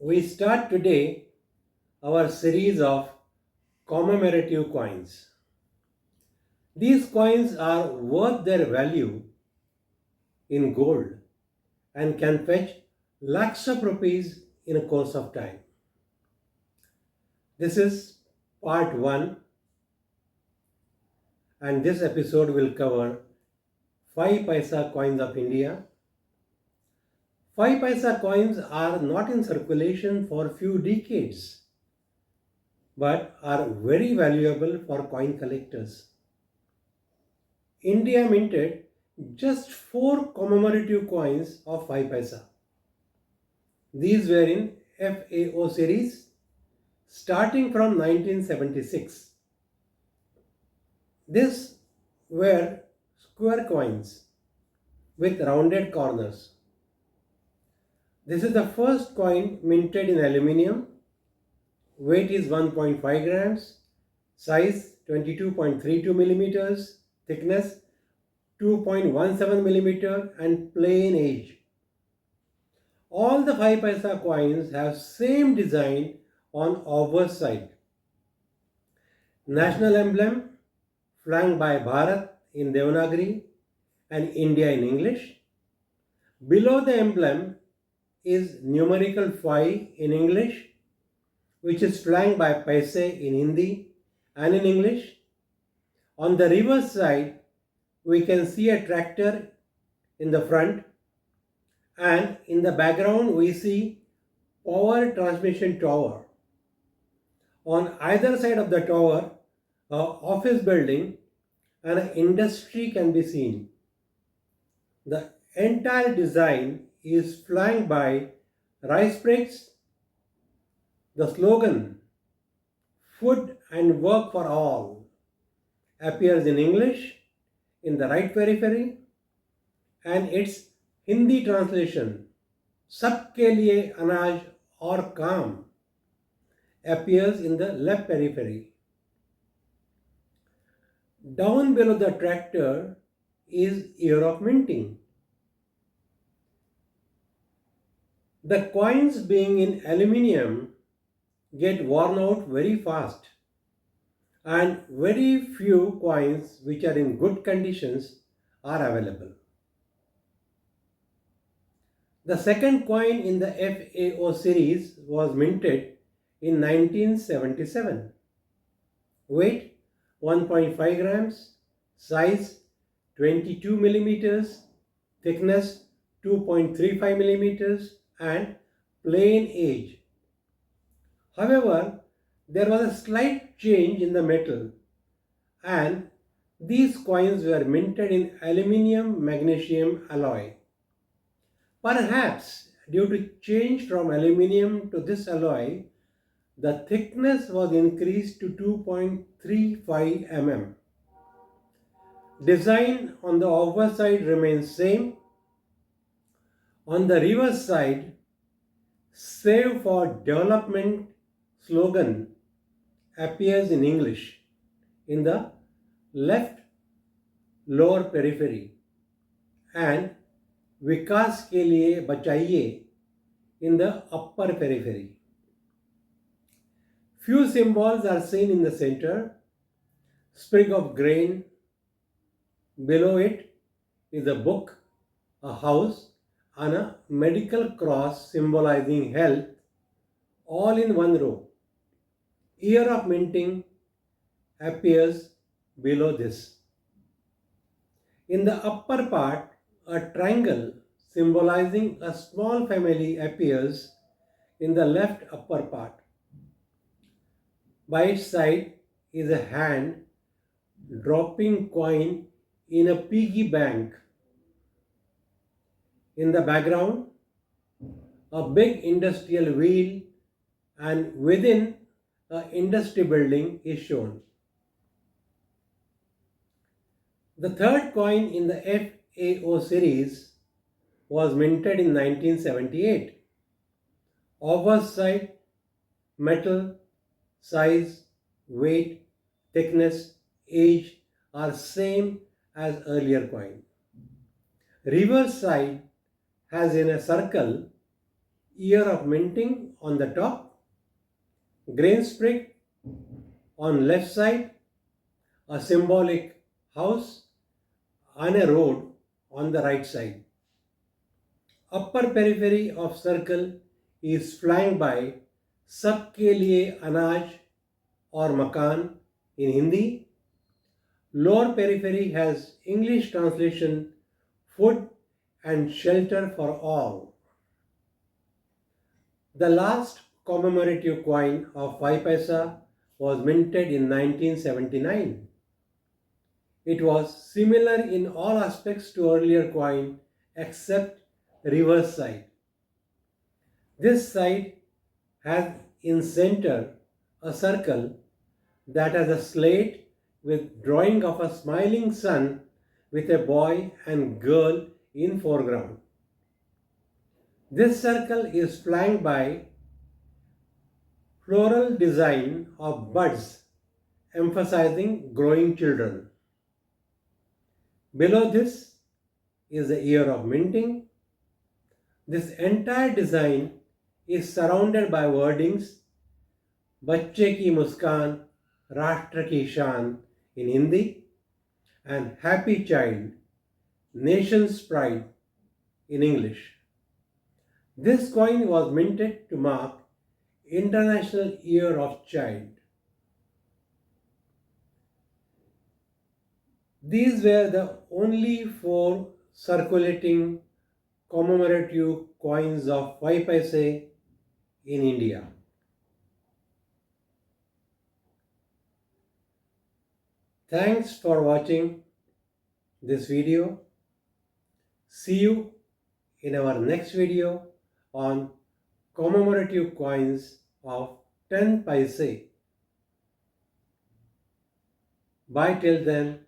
We start today our series of commemorative coins. These coins are worth their value in gold and can fetch lakhs of rupees in a course of time. This is part 1, and this episode will cover 5 paisa coins of India. 5 paisa coins are not in circulation for few decades but are very valuable for coin collectors. India minted just 4 commemorative coins of 5 paisa. These were in FAO series starting from 1976. These were square coins with rounded corners. This is the first coin minted in aluminium. Weight is 1.5 grams, size 22.32 millimeters, thickness 2.17 millimeter, and plain age. All the 5 paisa coins have same design on obverse side. National emblem flanked by Bharat in Devanagari and India in English. Below the emblem is numerical 5 in English, which is flanked by Paise in Hindi and in English. On the reverse side, we can see a tractor in the front, and in the background we see power transmission tower. On either side of the tower, an office building and an industry can be seen. The entire design is flanked by rice bricks. The slogan, "Food and Work for All," appears in English in the right periphery, and its Hindi translation, "Sabke liye anaj aur kaam," appears in the left periphery. Down below the tractor is year of minting. The coins, being in aluminium, get worn out very fast, and very few coins which are in good conditions are available. The second coin in the FAO series was minted in 1977. Weight 1.5 grams, size 22 millimeters, thickness 2.35 millimeters, and plain age. However, there was a slight change in the metal, and these coins were minted in aluminium magnesium alloy. Perhaps due to change from aluminium to this alloy, the thickness was increased to 2.35 mm. Design on the obverse side remains same. On the reverse side, "Save for Development" slogan appears in English in the left lower periphery, and "Vikas ke liye bachaiye" in the upper periphery. Few symbols are seen in the center. Sprig of grain. Below it is a book, a house, and a medical cross symbolizing health, all in one row. Year of minting appears below this. In the upper part, a triangle symbolizing a small family appears in the left upper part. By its side is a hand dropping coin in a piggy bank. In the background, a big industrial wheel, and within, an industry building is shown. The third coin in the FAO series was minted in 1978. Obverse side, metal, size, weight, thickness, age are same as earlier coin. Reverse side has in a circle year of minting on the top, grain sprig on left side, a symbolic house and a road on the right side. Upper periphery of circle is flanked by सबके लिए अनाज or makan in Hindi. Lower periphery has English translation food and shelter for all. The last commemorative coin of 5 paisa was minted in 1979. It was similar in all aspects to earlier coin except reverse side. This side has in center a circle that has a slate with drawing of a smiling sun with a boy and girl in foreground. This circle is flanked by floral design of buds emphasizing growing children. Below this is the year of minting. This entire design is surrounded by wordings बच्चे की मुस्कान राष्ट्र की शान in Hindi and happy child nation's pride in English. This coin was minted to mark International Year of Child. These were the only 4 circulating commemorative coins of 5 paise in India. Thanks for watching this video. See you in our next video on commemorative coins of 10 paise. Bye till then.